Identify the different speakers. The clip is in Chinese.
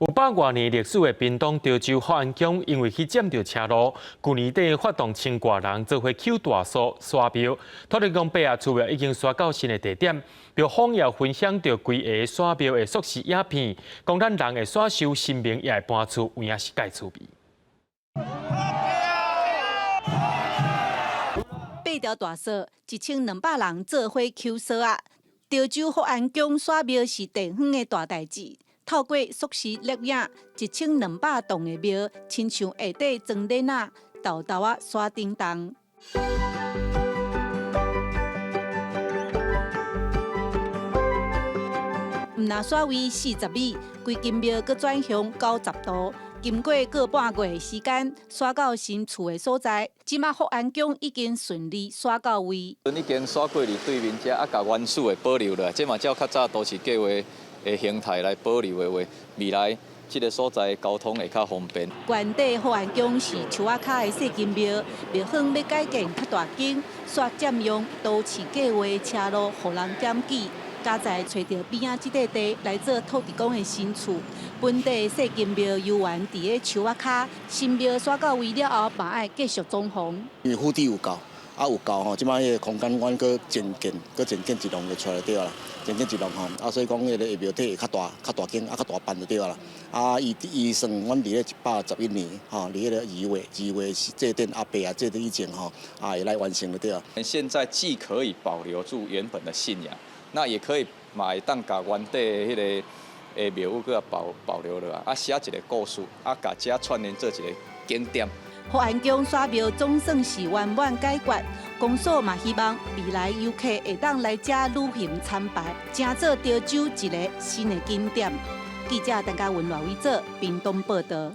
Speaker 1: 有百多年历史的屏东潮州福安宫，因为去占着车路，去年底发动千多人做伙捡大树刷庙。土地公伯啊，厝庙已经刷到新的地点，并访也分享着规个刷庙的缩时影片，讲咱人的刷修新名也会搬出，有影是介趣味。
Speaker 2: 八条大树，1200人做伙捡树啊！潮州福安宫刷庙是地方的大代志。 透过缩时录影，1200栋的庙，亲像下底装链啊，豆豆啊刷叮当。唔那刷位40米，规间庙阁转向90度。经过个半月的时间，刷到新厝的所在。即马福安宫已经顺利刷到位。
Speaker 3: 已经刷过去对面遮，甲原始的保留了。即嘛照较早都市计划的形态来保留的话，未来这个所在交通会较方便。
Speaker 2: 原地福安宫是树仔脚的细间庙，庙方要改建较大间，煞占用都市计划的车路，互人点记。 加在找到边仔即块地来做土地公的新厝，本地细间庙游园伫个树仔脚，新庙刷到位了后，嘛爱继续装潢。
Speaker 4: 因为腹地有够，有够吼，即摆迄个空间阮搁增建一栋就出来对啦，增建一栋吼，所以讲迄个庙体会较大间，较大办就对啦。伊算阮伫个111年吼，伫迄个2月这殿阿伯啊，这以前吼会来完成就对啦。
Speaker 3: 现在既可以保留住原本的信仰。 那也可以买当甲原地迄个庙宇个保留落来，写一个故事，甲遮串联做一个景点。
Speaker 2: 福安宫刷庙总算是圆满解决，公所嘛希望未来游客会当来遮旅行参拜，成做潮州一个新的景点。记者陈嘉文、赖伟做屏东报道。